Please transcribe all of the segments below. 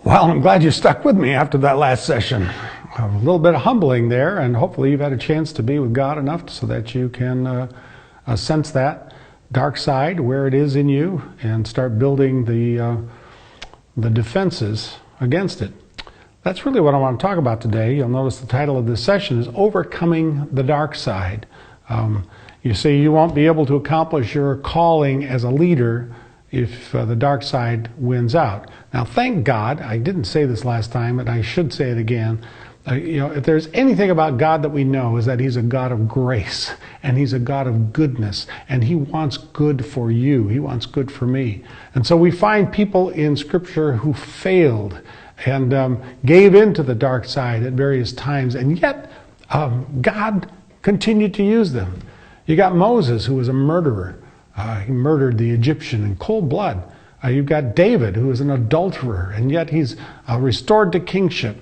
Well, I'm glad you stuck with me after that last session. A little bit humbling there, and hopefully you've had a chance to be with God enough so that you can sense that dark side, where it is in you, and start building the defenses against it. That's really what I want to talk about today. You'll notice the title of this session is Overcoming the Dark Side. You see, you won't be able to accomplish your calling as a leader if the dark side wins out. Now, thank God, I didn't say this last time, but I should say it again. If there's anything about God that we know is that He's a God of grace, and He's a God of goodness, and He wants good for you. He wants good for me. And so we find people in Scripture who failed and gave into the dark side at various times, and yet God continued to use them. You got Moses, who was a murderer. He murdered the Egyptian in cold blood. You've got David, who is an adulterer, and yet he's restored to kingship.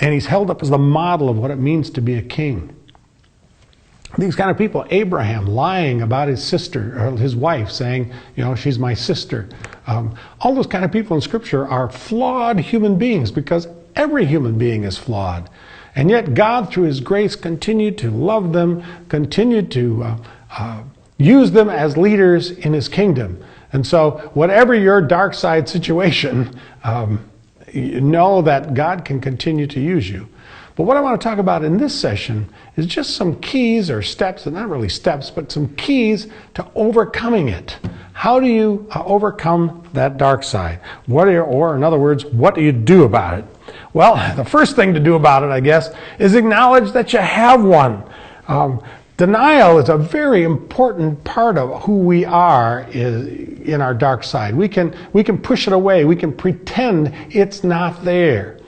And he's held up as the model of what it means to be a king. These kind of people, Abraham lying about his sister, or his wife, saying, she's my sister. All those kind of people in Scripture are flawed human beings, because every human being is flawed. And yet God, through His grace, continued to love them, continued to use them as leaders in His kingdom. And so whatever your dark side situation, you know that God can continue to use you. But what I want to talk about in this session is just some keys or steps, and not really steps, but some keys to overcoming it. How do you overcome that dark side? Or in other words, what do you do about it? Well, the first thing to do about it, I guess, is acknowledge that you have one. Denial is a very important part of who we are in our dark side. We can push it away. We can pretend it's not there.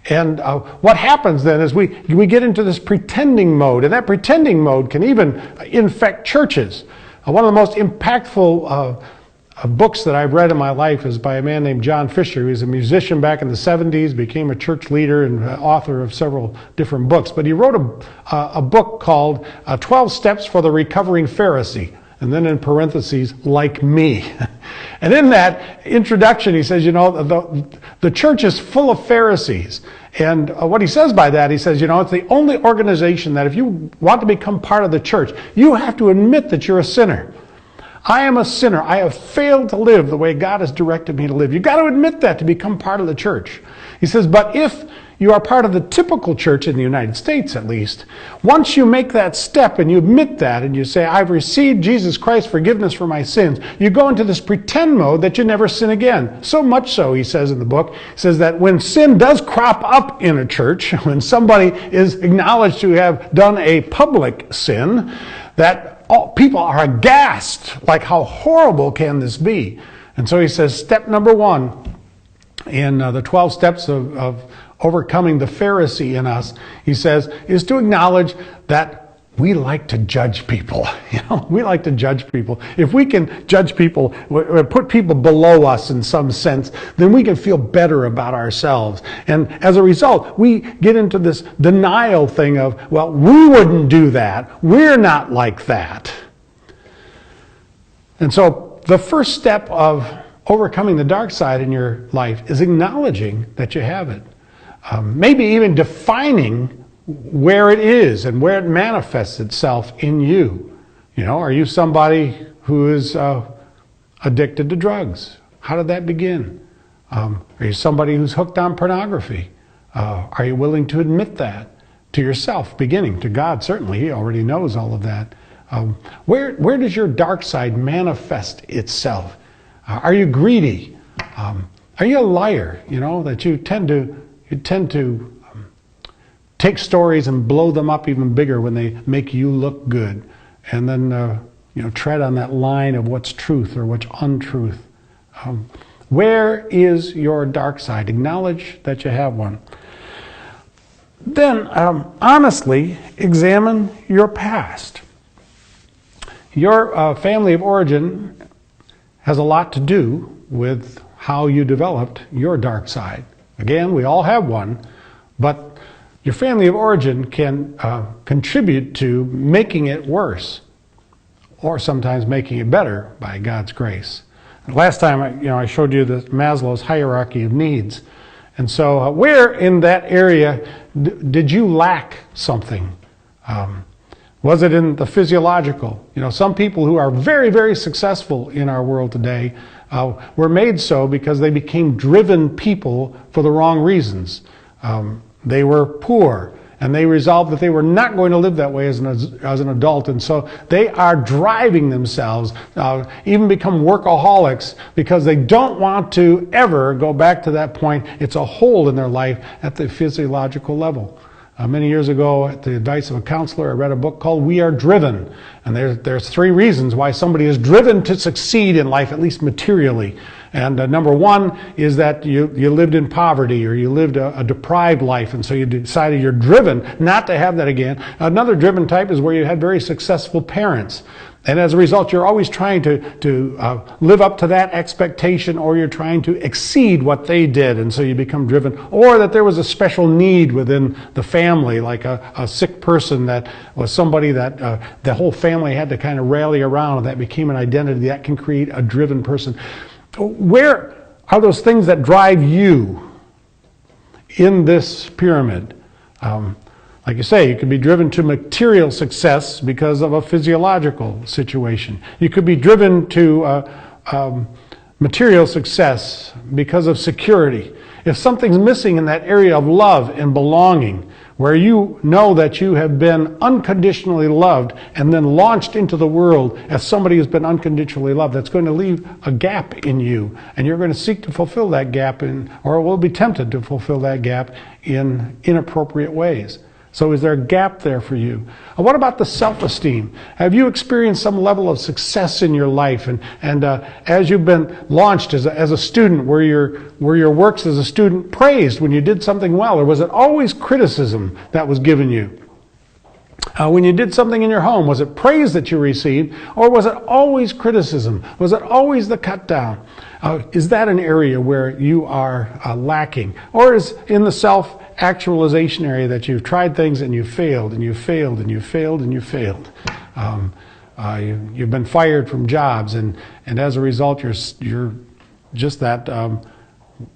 And what happens then is we get into this pretending mode, and that pretending mode can even infect churches. One of the most impactful books that I've read in my life is by a man named John Fisher. He was a musician back in the 70s, became a church leader and author of several different books. But he wrote a book called 12 Steps for the Recovering Pharisee, and then in parentheses, like me. And in that introduction, he says, the church is full of Pharisees. And what he says by that, he says, it's the only organization that if you want to become part of the church, you have to admit that you're a sinner. I am a sinner. I have failed to live the way God has directed me to live. You've got to admit that to become part of the church. He says, but if you are part of the typical church in the United States, at least, once you make that step and you admit that and you say, I've received Jesus Christ's forgiveness for my sins, you go into this pretend mode that you never sin again. So much so, he says in the book, he says that when sin does crop up in a church, when somebody is acknowledged to have done a public sin, that people are aghast, like how horrible can this be? And so he says, step number one in the 12 steps of overcoming the Pharisee in us, he says, is to acknowledge that we like to judge people. We like to judge people. If we can judge people, put people below us in some sense, then we can feel better about ourselves. And as a result, we get into this denial thing of, well, we wouldn't do that. We're not like that. And so the first step of overcoming the dark side in your life is acknowledging that you have it. Maybe even defining where it is and where it manifests itself in you. Are you somebody who is addicted to drugs? How did that begin? Are you somebody who's hooked on pornography? Are you willing to admit that to yourself, beginning to God? Certainly, He already knows all of that. Where does your dark side manifest itself? Are you greedy? Are you a liar? That you tend to take stories and blow them up even bigger when they make you look good, and then tread on that line of what's truth or what's untruth. Where is your dark side? Acknowledge that you have one. Then honestly examine your past. Your family of origin has a lot to do with how you developed your dark side. Again, we all have one, but your family of origin can contribute to making it worse, or sometimes making it better by God's grace. Last time, I showed you the Maslow's hierarchy of needs. And so where in that area did you lack something? Was it in the physiological? Some people who are very, very successful in our world today were made so because they became driven people for the wrong reasons. They were poor, and they resolved that they were not going to live that way as an adult, and so they are driving themselves, even become workaholics, because they don't want to ever go back to that point. It's a hole in their life at the physiological level. Many years ago, at the advice of a counselor, I read a book called We Are Driven. And there's 3 reasons why somebody is driven to succeed in life, at least materially. And number 1 is that you lived in poverty, or you lived a deprived life, and so you decided you're driven not to have that again. Another driven type is where you had very successful parents. And as a result, you're always trying to live up to that expectation, or you're trying to exceed what they did, and so you become driven. Or that there was a special need within the family, like a sick person that was somebody that the whole family had to kind of rally around, and that became an identity. That can create a driven person. Where are those things that drive you in this pyramid? Like you say, you could be driven to material success because of a physiological situation. You could be driven to material success because of security. If something's missing in that area of love and belonging, where you know that you have been unconditionally loved and then launched into the world as somebody who's been unconditionally loved, that's going to leave a gap in you. And you're going to seek to fulfill that gap, or will be tempted to fulfill that gap in inappropriate ways. So is there a gap there for you? What about the self-esteem? Have you experienced some level of success in your life? And as you've been launched as a student, were your works as a student praised when you did something well? Or was it always criticism that was given you? When you did something in your home, was it praise that you received? Or was it always criticism? Was it always the cut down? Is that an area where you are lacking? Or is in the self-actualization area that you've tried things and you failed, and you failed, and you failed, and you failed? You've been fired from jobs, and as a result, you're just that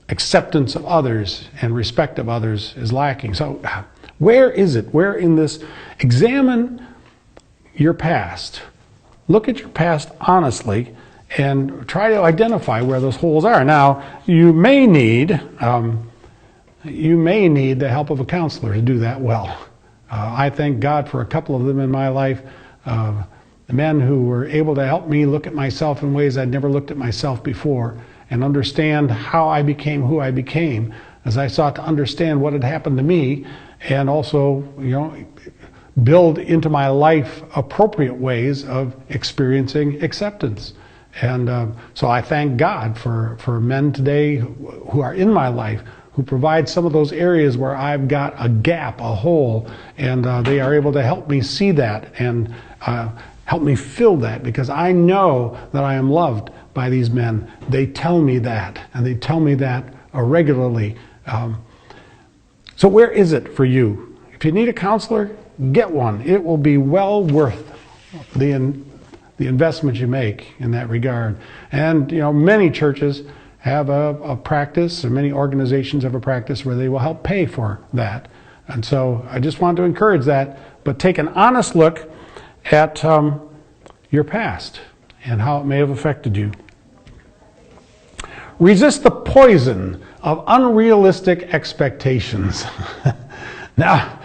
acceptance of others and respect of others is lacking. So where is it? Where in this? Examine your past. Look at your past honestly and try to identify where those holes are. Now, you may need the help of a counselor to do that well. I thank God for a couple of them in my life, men who were able to help me look at myself in ways I'd never looked at myself before, and understand how I became who I became as I sought to understand what had happened to me, and also, build into my life appropriate ways of experiencing acceptance. And so I thank God for men today who are in my life, who provide some of those areas where I've got a gap, a hole, and they are able to help me see that and help me fill that, because I know that I am loved by these men. They tell me that, and they tell me that regularly. So where is it for you? If you need a counselor, get one. It will be well worth the investment you make in that regard. And many churches have a practice, or many organizations have a practice where they will help pay for that. And so I just want to encourage that, but take an honest look at your past and how it may have affected you. Resist the poison of unrealistic expectations. Now,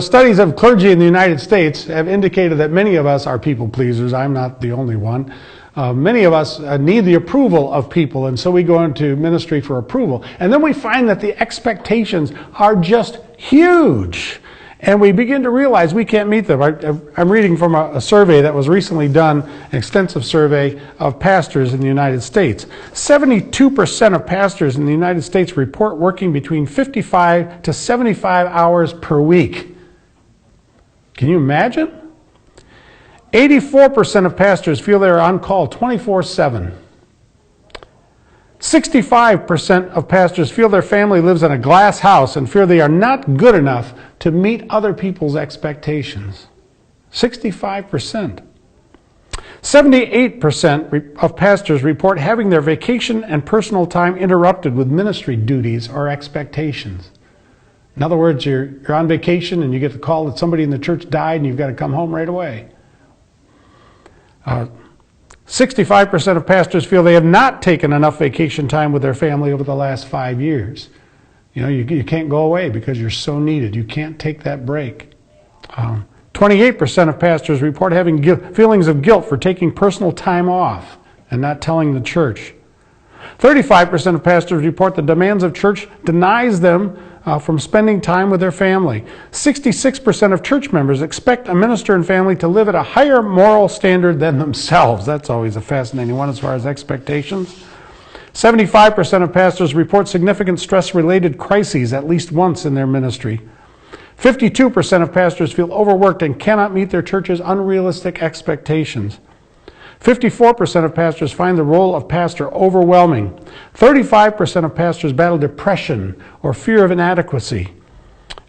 studies of clergy in the United States have indicated that many of us are people pleasers. I'm not the only one. Many of us need the approval of people, and so we go into ministry for approval. And then we find that the expectations are just huge. And we begin to realize we can't meet them. I'm reading from a survey that was recently done, an extensive survey of pastors in the United States. 72% of pastors in the United States report working between 55 to 75 hours per week. Can you imagine? 84% of pastors feel they are on call 24/7. 65% of pastors feel their family lives in a glass house and fear they are not good enough to meet other people's expectations. 65%. 78% of pastors report having their vacation and personal time interrupted with ministry duties or expectations. In other words, you're on vacation and you get the call that somebody in the church died and you've got to come home right away. 65% of pastors feel they have not taken enough vacation time with their family over the last 5 years. You know, you can't go away because you're so needed. You can't take that break. 28% of pastors report having feelings of guilt for taking personal time off and not telling the church. 35% of pastors report the demands of church denies them from spending time with their family. 66% of church members expect a minister and family to live at a higher moral standard than themselves. That's always a fascinating one as far as expectations. 75% of pastors report significant stress-related crises at least once in their ministry. 52% of pastors feel overworked and cannot meet their church's unrealistic expectations. 54% of pastors find the role of pastor overwhelming. 35% of pastors battle depression or fear of inadequacy.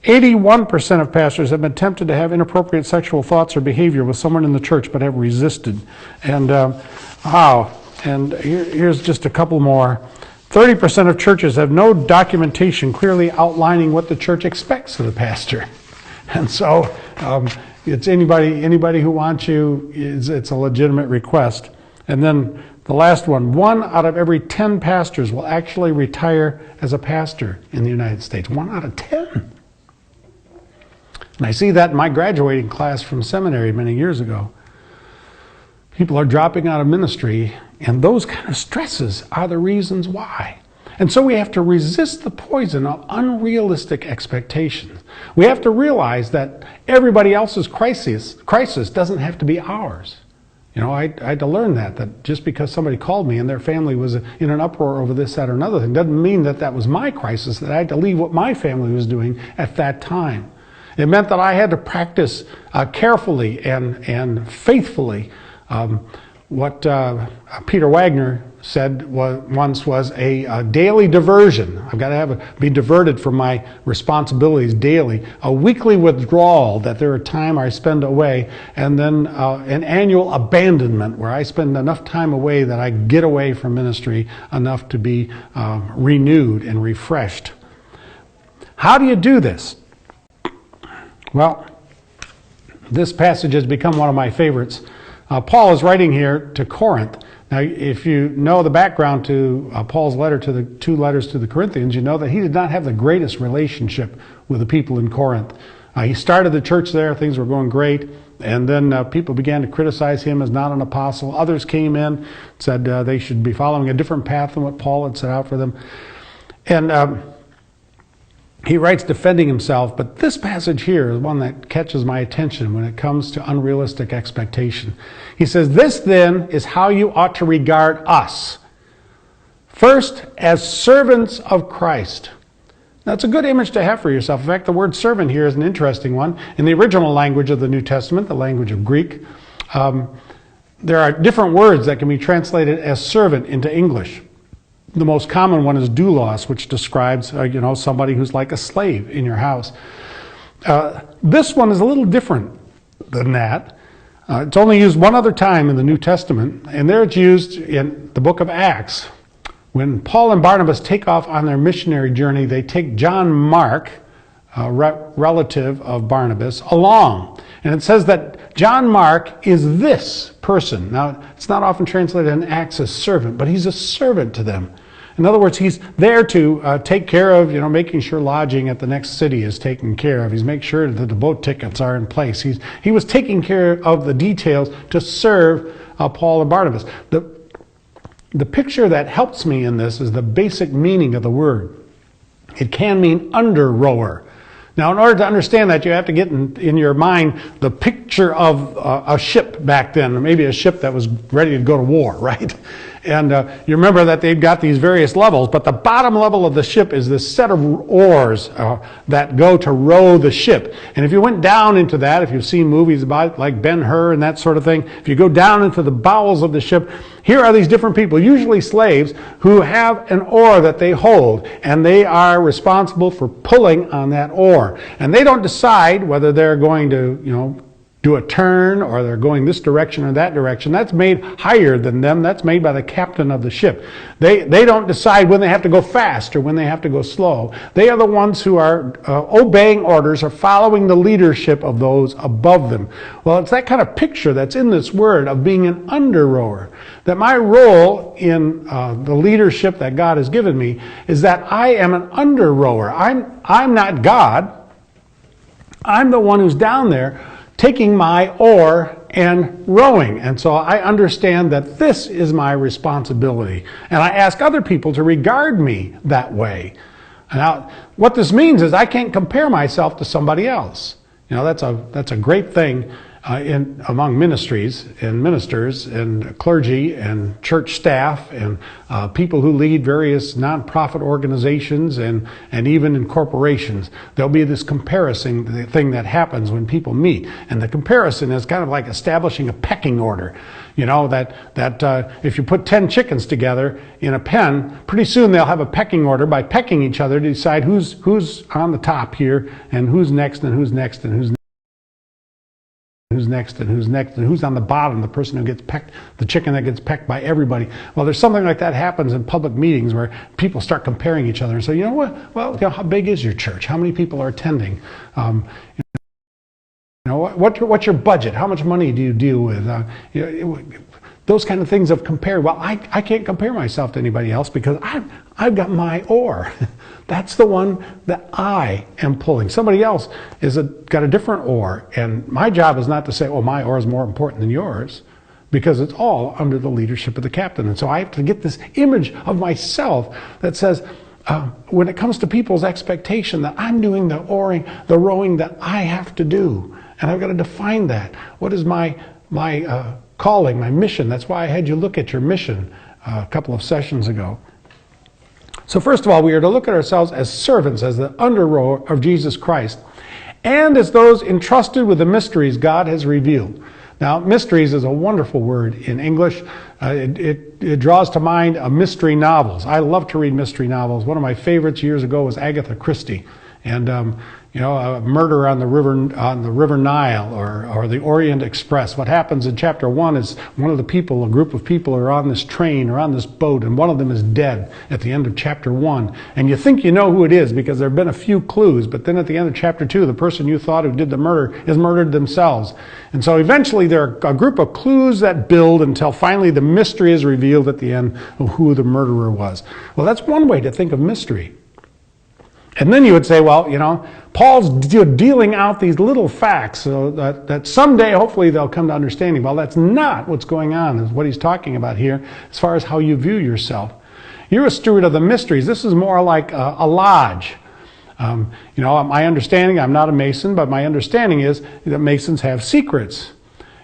81% of pastors have been tempted to have inappropriate sexual thoughts or behavior with someone in the church but have resisted. And here's just a couple more. 30% of churches have no documentation clearly outlining what the church expects of the pastor. And so it's anybody who wants you, it's a legitimate request. And then the last one, 1 out of every 10 pastors will actually retire as a pastor in the United States. 1 out of 10. And I see that in my graduating class from seminary many years ago. People are dropping out of ministry, and those kind of stresses are the reasons why. And so we have to resist the poison of unrealistic expectations. We have to realize that everybody else's crisis doesn't have to be ours. You know, I had to learn that just because somebody called me and their family was in an uproar over this, that, or another thing, doesn't mean that that was my crisis, that I had to leave what my family was doing at that time. It meant that I had to practice carefully and faithfully what Peter Wagner said once was a daily diversion. I've got to be diverted from my responsibilities daily. A weekly withdrawal, that there are time I spend away, and then an annual abandonment where I spend enough time away that I get away from ministry enough to be renewed and refreshed. How do you do this? Well, this passage has become one of my favorites. Paul is writing here to Corinth. Now, if you know the background to Paul's letter to the 2 letters to the Corinthians, you know that he did not have the greatest relationship with the people in Corinth. He started the church there, things were going great, and then people began to criticize him as not an apostle. Others came in, said they should be following a different path than what Paul had set out for them. And he writes defending himself, but this passage here is one that catches my attention when it comes to unrealistic expectation. He says, "This then is how you ought to regard us. First, as servants of Christ." Now, it's a good image to have for yourself. In fact, the word servant here is an interesting one. In the original language of the New Testament, the language of Greek, there are different words that can be translated as servant into English. The most common one is doulos, which describes somebody who's like a slave in your house. This one is a little different than that. It's only used one other time in the New Testament, and there it's used in the book of Acts. When Paul and Barnabas take off on their missionary journey, they take John Mark, a relative of Barnabas, along. And it says that John Mark is this person. Now, it's not often translated in Acts as servant, but he's a servant to them. In other words, he's there to take care of, making sure lodging at the next city is taken care of. He's making sure that the boat tickets are in place. He was taking care of the details to serve Paul and Barnabas. The picture that helps me in this is the basic meaning of the word. It can mean under rower. Now, in order to understand that, you have to get in your mind the picture of a ship back then, maybe a ship that was ready to go to war, right? And you remember that they've got these various levels, but the bottom level of the ship is this set of oars that go to row the ship. And if you went down into that, if you've seen movies about it, like Ben-Hur and that sort of thing, if you go down into the bowels of the ship, here are these different people, usually slaves, who have an oar that they hold, and they are responsible for pulling on that oar. And they don't decide whether they're going to, do a turn, or they're going this direction or that direction. That's made higher than them. That's made by the captain of the ship. They don't decide when they have to go fast or when they have to go slow. They are the ones who are obeying orders or following the leadership of those above them. Well, it's that kind of picture that's in this word of being an under-rower. That my role in the leadership that God has given me is that I am an under-rower. I'm not God. I'm the one who's down there taking my oar and rowing. And so I understand that this is my responsibility. And I ask other people to regard me that way. Now, what this means is I can't compare myself to somebody else. You know, that's a great thing among ministries and ministers and clergy and church staff and people who lead various nonprofit organizations and even in corporations. There'll be this comparison thing that happens when people meet. And the comparison is kind of like establishing a pecking order. You know, that if you put 10 chickens together in a pen, pretty soon they'll have a pecking order by pecking each other to decide who's on the top here and who's next and who's next and who's next and who's next and who's on the bottom, the person who gets pecked, the chicken that gets pecked by everybody. Well, there's something like that happens in public meetings where people start comparing each other and say, you know what, well, you know, how big is your church? How many people are attending? You know, what's your budget? How much money do you deal with? Those kind of things of compare. Well, I can't compare myself to anybody else because I've got my oar. That's the one that I am pulling. Somebody else got a different oar, and my job is not to say, oh, my oar is more important than yours, because it's all under the leadership of the captain. And so I have to get this image of myself that says, when it comes to people's expectation, that I'm doing the rowing that I have to do. And I've got to define that. What is my calling, my mission? That's why I had you look at your mission a couple of sessions ago. So first of all, we are to look at ourselves as servants, as the under-rower of Jesus Christ, and as those entrusted with the mysteries God has revealed. Now, mysteries is a wonderful word in English. It draws to mind mystery novels. I love to read mystery novels. One of my favorites years ago was Agatha Christie. And you know, a murder on the river Nile, or the Orient Express. What happens in chapter 1 is a group of people are on this train or on this boat, and one of them is dead at the end of chapter 1. And you think you know who it is because there have been a few clues, but then at the end of chapter 2, the person you thought who did the murder is murdered themselves. And so eventually there are a group of clues that build until finally the mystery is revealed at the end of who the murderer was. Well, that's one way to think of mystery. And then you would say, well, you know, Paul's dealing out these little facts so that someday, hopefully, they'll come to understanding. Well, that's not what's going on, is what he's talking about here, as far as how you view yourself. You're a steward of the mysteries. This is more like a lodge. You know, my understanding, I'm not a Mason, but my understanding is that Masons have secrets.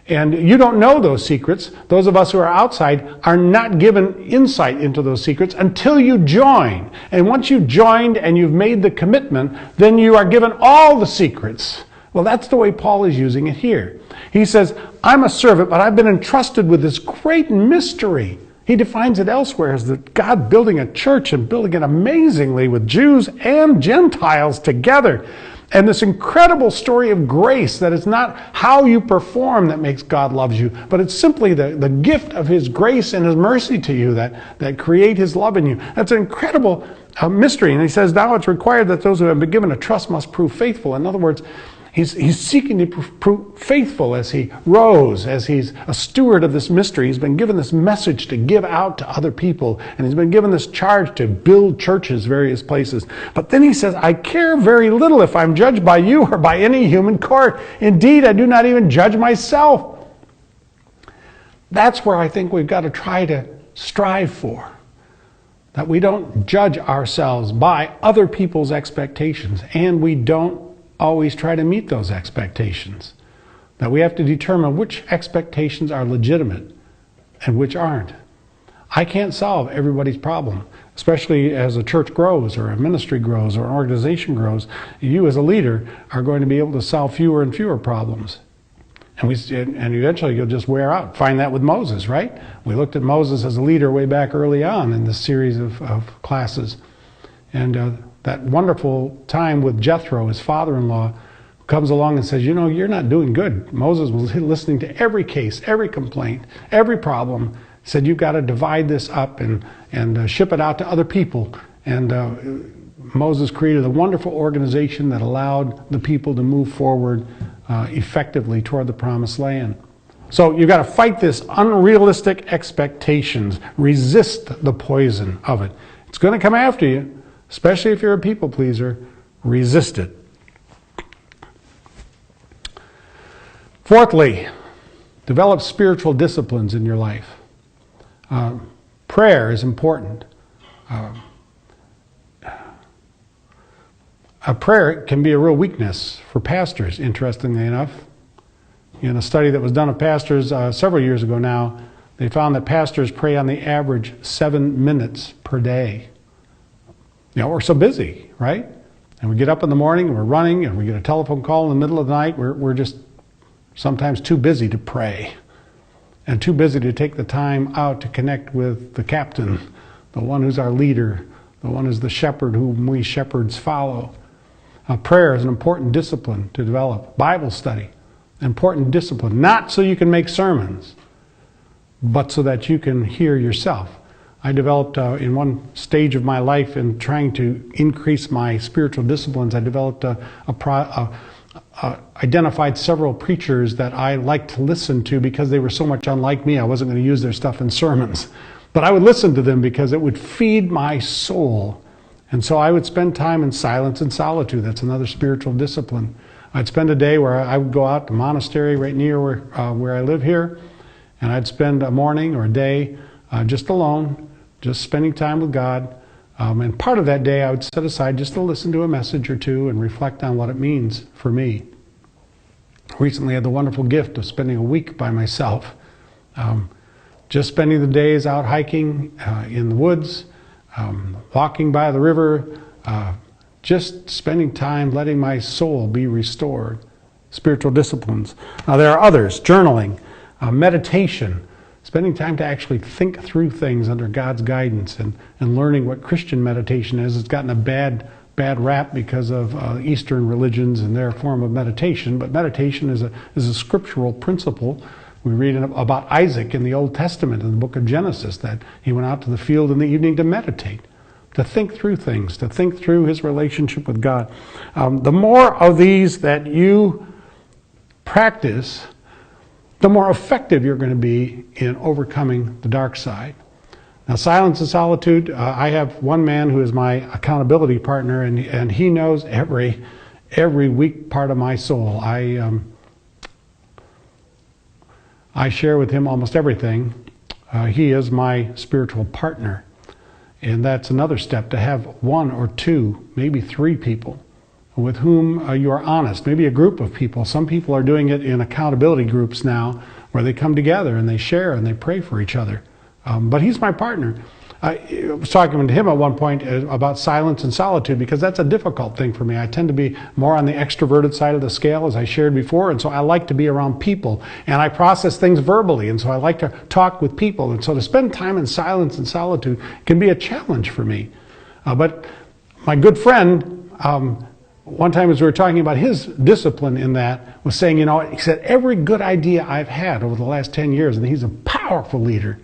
And you don't know those secrets. Those of us who are outside are not given insight into those secrets until you join. And once you've joined and you've made the commitment, then you are given all the secrets. Well, that's the way Paul is using it here. He says, I'm a servant, but I've been entrusted with this great mystery. He defines it elsewhere as that God building a church and building it amazingly with Jews and Gentiles together. And this incredible story of grace, that it's not how you perform that makes God loves you, but it's simply the gift of His grace and His mercy to you that create His love in you. That's an incredible mystery. And he says, now it's required that those who have been given a trust must prove faithful. In other words, He's seeking to prove faithful as he rows, as he's a steward of this mystery. He's been given this message to give out to other people, and he's been given this charge to build churches various places. But then he says, I care very little if I'm judged by you or by any human court. Indeed, I do not even judge myself. That's where I think we've got to try to strive for. That we don't judge ourselves by other people's expectations, and we don't always try to meet those expectations. That we have to determine which expectations are legitimate and which aren't. I can't solve everybody's problem, especially as a church grows or a ministry grows or an organization grows. You as a leader are going to be able to solve fewer and fewer problems. And eventually you'll just wear out. Find that with Moses, right? We looked at Moses as a leader way back early on in this series of classes. And that wonderful time with Jethro, his father-in-law, comes along and says, you're not doing good. Moses was listening to every case, every complaint, every problem. Said, you've got to divide this up and ship it out to other people. And Moses created a wonderful organization that allowed the people to move forward effectively toward the promised land. So you've got to fight this unrealistic expectations. Resist the poison of it. It's going to come after you, especially if you're a people pleaser. Resist it. Fourthly, develop spiritual disciplines in your life. Prayer is important. A prayer can be a real weakness for pastors, interestingly enough. In a study that was done of pastors several years ago now, they found that pastors pray on the average 7 minutes per day. We're so busy, right? And we get up in the morning and we're running and we get a telephone call in the middle of the night. We're just sometimes too busy to pray and too busy to take the time out to connect with the captain, the one who's our leader, the one who's the shepherd whom we shepherds follow. Prayer is an important discipline to develop. Bible study, important discipline. Not so you can make sermons, but so that you can hear yourself. I developed in one stage of my life in trying to increase my spiritual disciplines, I developed identified several preachers that I liked to listen to because they were so much unlike me. I wasn't going to use their stuff in sermons. But I would listen to them because it would feed my soul. And so I would spend time in silence and solitude. That's another spiritual discipline. I'd spend a day where I would go out to a monastery right near where I live here, and I'd spend a morning or a day just alone, just spending time with God. And part of that day I would set aside just to listen to a message or two and reflect on what it means for me. Recently I had the wonderful gift of spending a week by myself. Just spending the days out hiking in the woods, walking by the river, just spending time letting my soul be restored. Spiritual disciplines. Now there are others. Journaling, meditation, spending time to actually think through things under God's guidance and learning what Christian meditation is. It's gotten a bad rap because of Eastern religions and their form of meditation, but meditation is a scriptural principle. We read about Isaac in the Old Testament in the book of Genesis, that he went out to the field in the evening to meditate, to think through things, to think through his relationship with God. The more of these that you practice, the more effective you're going to be in overcoming the dark side. Now, silence and solitude, I have one man who is my accountability partner, and he knows every weak part of my soul. I share with him almost everything. He is my spiritual partner. And that's another step, to have one or two, maybe three people with whom you are honest. Maybe a group of people. Some people are doing it in accountability groups now, where they come together and they share and they pray for each other. But he's my partner. I was talking to him at one point about silence and solitude, because that's a difficult thing for me. I tend to be more on the extroverted side of the scale, as I shared before, and so I like to be around people, and I process things verbally, and so I like to talk with people, and so to spend time in silence and solitude can be a challenge for me. But my good friend, one time as we were talking about his discipline in that, was saying, he said, every good idea I've had over the last 10 years, and he's a powerful leader,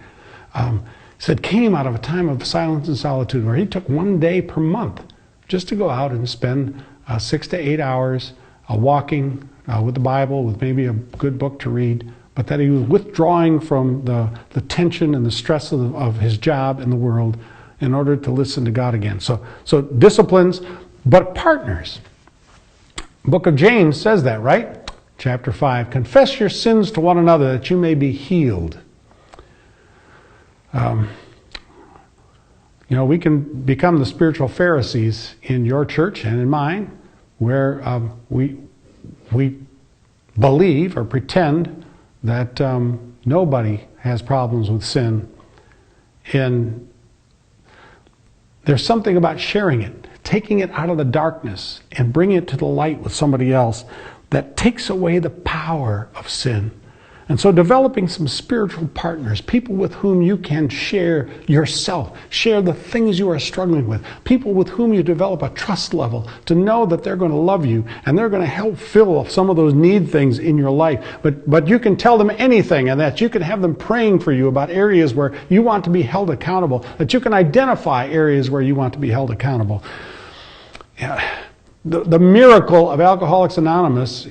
said came out of a time of silence and solitude, where he took 1 day per month just to go out and spend 6 to 8 hours walking with the Bible, with maybe a good book to read, but that he was withdrawing from the tension and the stress of his job in the world in order to listen to God again. So disciplines, but partners. Book of James says that, right? Chapter 5, confess your sins to one another that you may be healed. We can become the spiritual Pharisees in your church and in mine, where we believe or pretend that nobody has problems with sin. And there's something about sharing it, taking it out of the darkness and bringing it to the light with somebody else, that takes away the power of sin. And so developing some spiritual partners, people with whom you can share yourself, share the things you are struggling with, people with whom you develop a trust level to know that they're going to love you and they're going to help fill some of those need things in your life. But you can tell them anything, and that you can have them praying for you about areas where you want to be held accountable, that you can identify areas where you want to be held accountable. Yeah. The miracle of Alcoholics Anonymous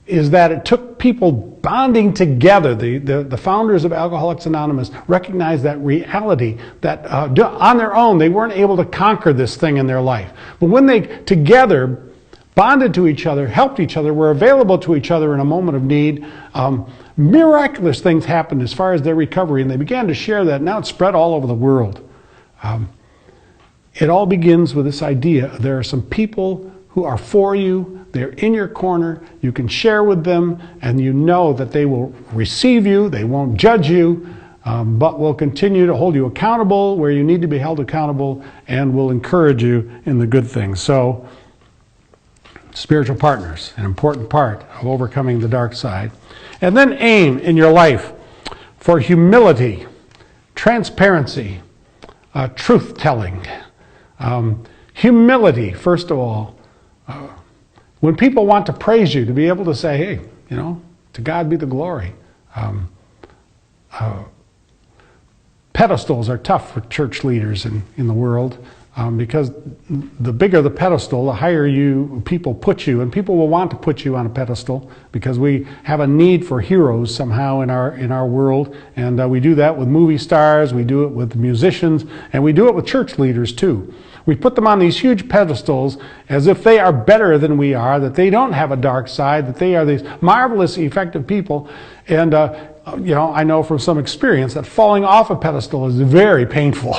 is that it took people bonding together. The founders of Alcoholics Anonymous recognized that reality, that on their own they weren't able to conquer this thing in their life. But when they together bonded to each other, helped each other, were available to each other in a moment of need, miraculous things happened as far as their recovery, and they began to share that. Now it's spread all over the world. It all begins with this idea: there are some people who are for you, they're in your corner, you can share with them, and you know that they will receive you, they won't judge you, but will continue to hold you accountable where you need to be held accountable, and will encourage you in the good things. So, spiritual partners, an important part of overcoming the dark side. And then aim in your life for humility, transparency, truth-telling. Humility, first of all. When people want to praise you, to be able to say, hey, to God be the glory. Pedestals are tough for church leaders in the world, because the bigger the pedestal, the higher people put you, and people will want to put you on a pedestal because we have a need for heroes somehow in our world, and we do that with movie stars, we do it with musicians, and we do it with church leaders too. We put them on these huge pedestals as if they are better than we are, that they don't have a dark side, that they are these marvelous, effective people. And, I know from some experience that falling off a pedestal is very painful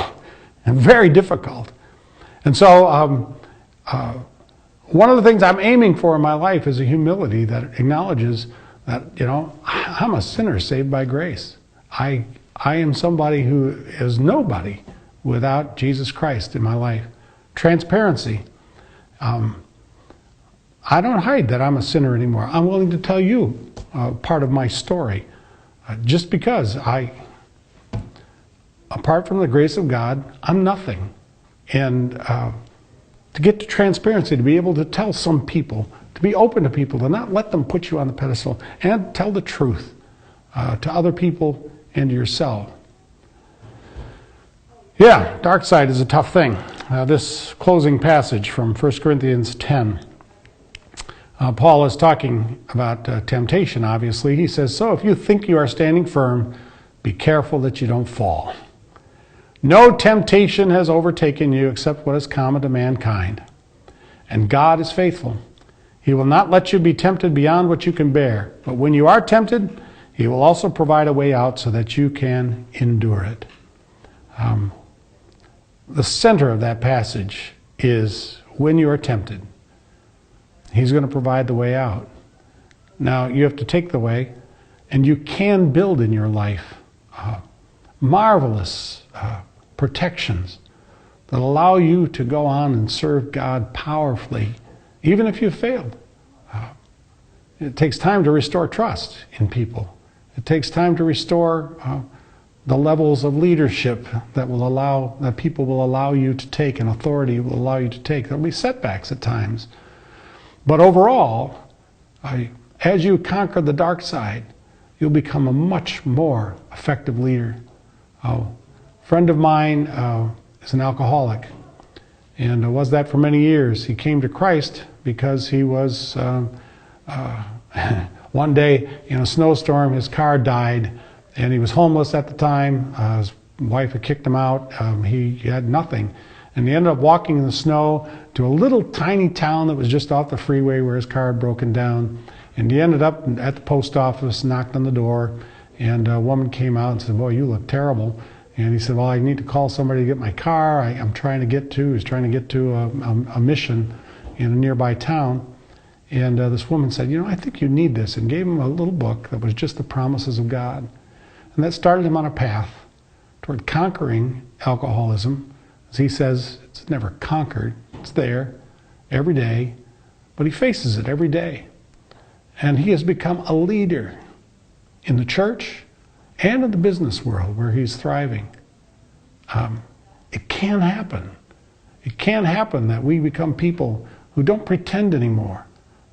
and very difficult. And so one of the things I'm aiming for in my life is a humility that acknowledges that, I'm a sinner saved by grace. I am somebody who is nobody without Jesus Christ in my life. Transparency. I don't hide that I'm a sinner anymore. I'm willing to tell you part of my story. Just because apart from the grace of God, I'm nothing. And to get to transparency, to be able to tell some people, to be open to people, to not let them put you on the pedestal, and tell the truth to other people and to yourself. Yeah, dark side is a tough thing. This closing passage from 1 Corinthians 10. Paul is talking about temptation, obviously. He says, so if you think you are standing firm, be careful that you don't fall. No temptation has overtaken you except what is common to mankind. And God is faithful. He will not let you be tempted beyond what you can bear. But when you are tempted, He will also provide a way out so that you can endure it. The center of that passage is when you are tempted, He's going to provide the way out. Now, you have to take the way, and you can build in your life marvelous protections that allow you to go on and serve God powerfully, even if you've failed. It takes time to restore trust in people. It takes time to restore the levels of leadership that people will allow you to take, and authority will allow you to take. There'll be setbacks at times. But overall, as you conquer the dark side, you'll become a much more effective leader. A friend of mine is an alcoholic, and was that for many years. He came to Christ because he was, one day in a snowstorm, his car died, and he was homeless at the time. His wife had kicked him out. He had nothing. And he ended up walking in the snow to a little tiny town that was just off the freeway where his car had broken down. And he ended up at the post office, knocked on the door, and a woman came out and said, boy, you look terrible. And he said, well, I need to call somebody to get my car. He was trying to get to a mission in a nearby town. And this woman said, I think you need this, and gave him a little book that was just the promises of God. And that started him on a path toward conquering alcoholism. As he says, it's never conquered. It's there every day, but he faces it every day. And he has become a leader in the church and in the business world where he's thriving. It can happen. It can happen that we become people who don't pretend anymore,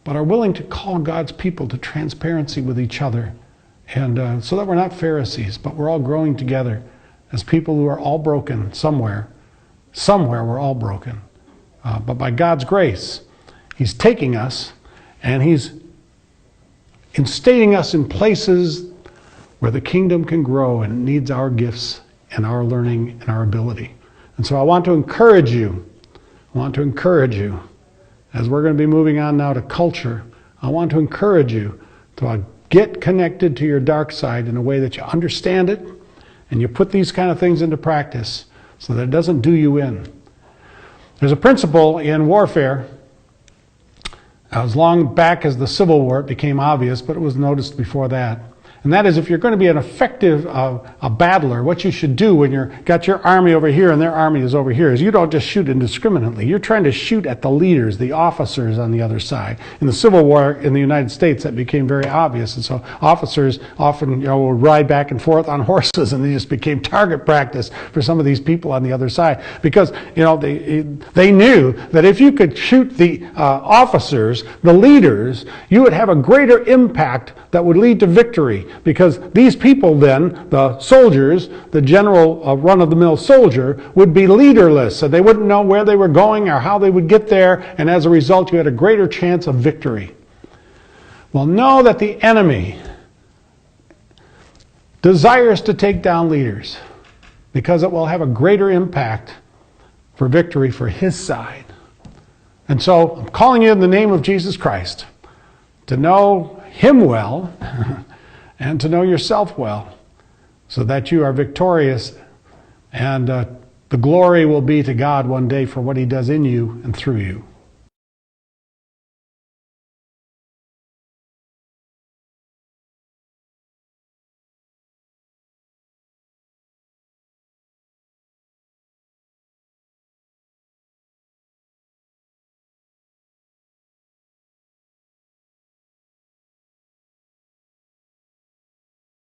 but are willing to call God's people to transparency with each other, and so that we're not Pharisees, but we're all growing together as people who are all broken somewhere. Somewhere we're all broken. But by God's grace, he's taking us and he's instating us in places where the kingdom can grow, and it needs our gifts and our learning and our ability. And so I want to encourage you. As we're going to be moving on now to culture, I want to encourage you to get connected to your dark side in a way that you understand it and you put these kind of things into practice so that it doesn't do you in. There's a principle in warfare. As long back as the Civil War, it became obvious, but it was noticed before that. And that is, if you're going to be an effective battler, what you should do when you've got your army over here and their army is over here is you don't just shoot indiscriminately. You're trying to shoot at the leaders, the officers on the other side. In the Civil War in the United States, that became very obvious. And so officers often would ride back and forth on horses, and they just became target practice for some of these people on the other side. Because they knew that if you could shoot the officers, the leaders, you would have a greater impact that would lead to victory. Because these people then, the soldiers, the general run-of-the-mill soldier, would be leaderless. So they wouldn't know where they were going or how they would get there. And as a result, you had a greater chance of victory. Well, know that the enemy desires to take down leaders because it will have a greater impact for victory for his side. And so I'm calling you in the name of Jesus Christ to know him well and to know yourself well, so that you are victorious, and the glory will be to God one day for what he does in you and through you.